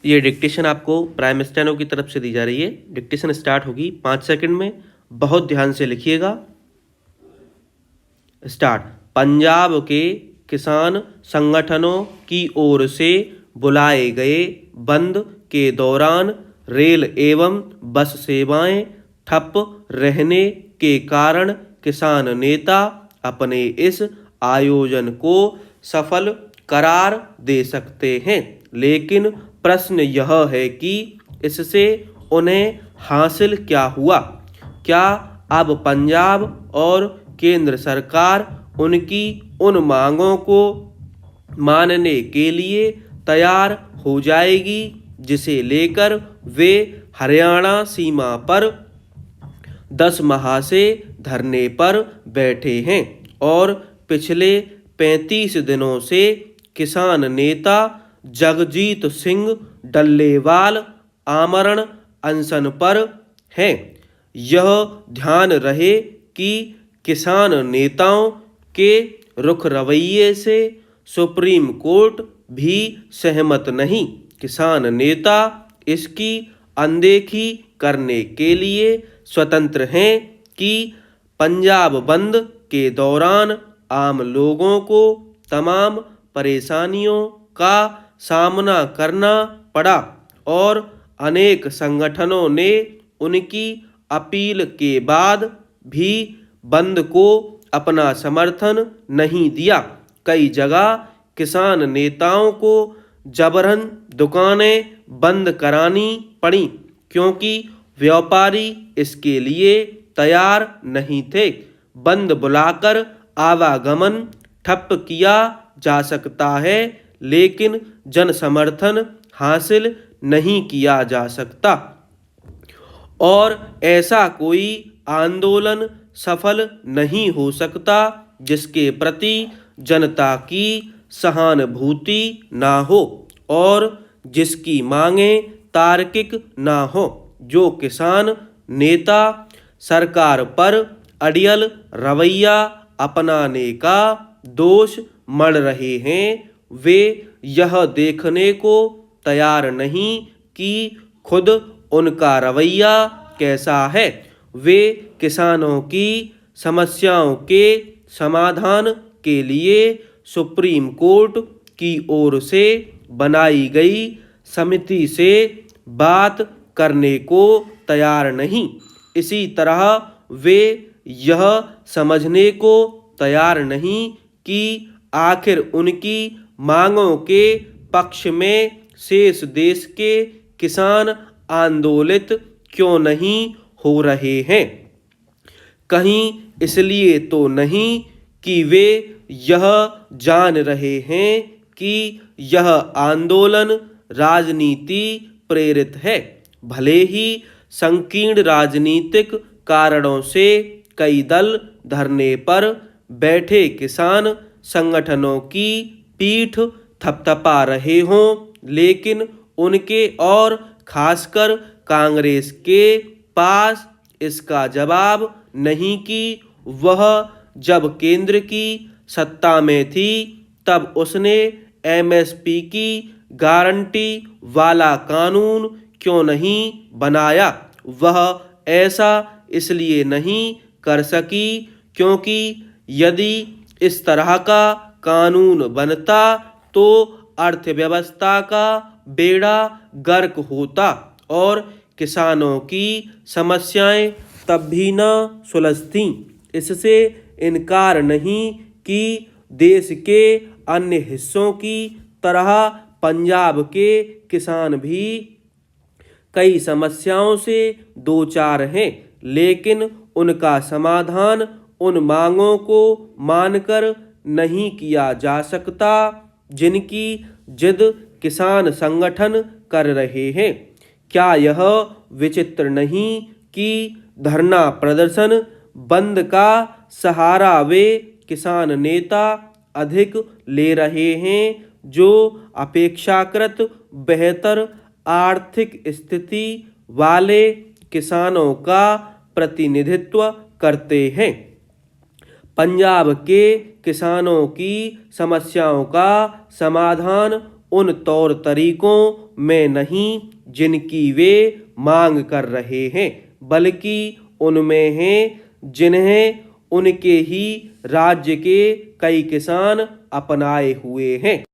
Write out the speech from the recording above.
ये डिक्टेशन आपको prime steno की तरफ से दी जा रही है। डिक्टेशन स्टार्ट होगी 5 सेकंड में, बहुत ध्यान से लिखिएगा। स्टार्ट। पंजाब के किसान संगठनों की ओर से बुलाए गए बंद के दौरान रेल एवं बस सेवाएं ठप रहने के कारण किसान नेता अपने इस आयोजन को सफल करार दे सकते हैं, लेकिन प्रश्न यह है कि इससे उन्हें हासिल क्या हुआ। क्या अब पंजाब और केंद्र सरकार उनकी उन मांगों को मानने के लिए तैयार हो जाएगी जिसे लेकर वे हरियाणा सीमा पर 10 माह से धरने पर बैठे हैं और पिछले 35 दिनों से किसान नेता जगजीत सिंह डल्लेवाल आमरण अनशन पर हैं। यह ध्यान रहे कि किसान नेताओं के रुख रवैये से सुप्रीम कोर्ट भी सहमत नहीं। किसान नेता इसकी अनदेखी करने के लिए स्वतंत्र हैं कि पंजाब बंद के दौरान आम लोगों को तमाम परेशानियों का सामना करना पड़ा और अनेक संगठनों ने उनकी अपील के बाद भी बंद को अपना समर्थन नहीं दिया। कई जगह किसान नेताओं को जबरन दुकानें बंद करानी पड़ी क्योंकि व्यापारी इसके लिए तैयार नहीं थे। बंद बुलाकर आवागमन ठप किया जा सकता है, लेकिन जन समर्थन हासिल नहीं किया जा सकता और ऐसा कोई आंदोलन सफल नहीं हो सकता जिसके प्रति जनता की सहानुभूति ना हो और जिसकी मांगें तार्किक ना हो। जो किसान नेता सरकार पर अड़ियल रवैया अपनाने का दोष मढ़ रहे हैं, वे यह देखने को तैयार नहीं कि खुद उनका रवैया कैसा है। वे किसानों की समस्याओं के समाधान के लिए सुप्रीम कोर्ट की ओर से बनाई गई समिति से बात करने को तैयार नहीं। इसी तरह वे यह समझने को तैयार नहीं कि आखिर उनकी मांगों के पक्ष में शेष देश के किसान आंदोलित क्यों नहीं हो रहे हैं। कहीं इसलिए तो नहीं कि वे यह जान रहे हैं कि यह आंदोलन राजनीति प्रेरित है। भले ही संकीर्ण राजनीतिक कारणों से कई दल धरने पर बैठे किसान संगठनों की पीठ थपथपा रहे हों, लेकिन उनके और खासकर कांग्रेस के पास इसका जवाब नहीं कि वह जब केंद्र की सत्ता में थी तब उसने एमएसपी की गारंटी वाला कानून क्यों नहीं बनाया। वह ऐसा इसलिए नहीं कर सकी क्योंकि यदि इस तरह का कानून बनता तो अर्थव्यवस्था का बेड़ा गर्क होता और किसानों की समस्याएं तब भी न सुलझतीं। इससे इनकार नहीं कि देश के अन्य हिस्सों की तरह पंजाब के किसान भी कई समस्याओं से दो चार हैं, लेकिन उनका समाधान उन मांगों को मानकर नहीं किया जा सकता जिनकी जिद किसान संगठन कर रहे हैं। क्या यह विचित्र नहीं कि धरना प्रदर्शन बंद का सहारा वे किसान नेता अधिक ले रहे हैं जो अपेक्षाकृत बेहतर आर्थिक स्थिति वाले किसानों का प्रतिनिधित्व करते हैं। पंजाब के किसानों की समस्याओं का समाधान उन तौर तरीकों में नहीं जिनकी वे मांग कर रहे हैं, बल्कि उनमें हैं जिन्हें उनके ही राज्य के कई किसान अपनाए हुए हैं।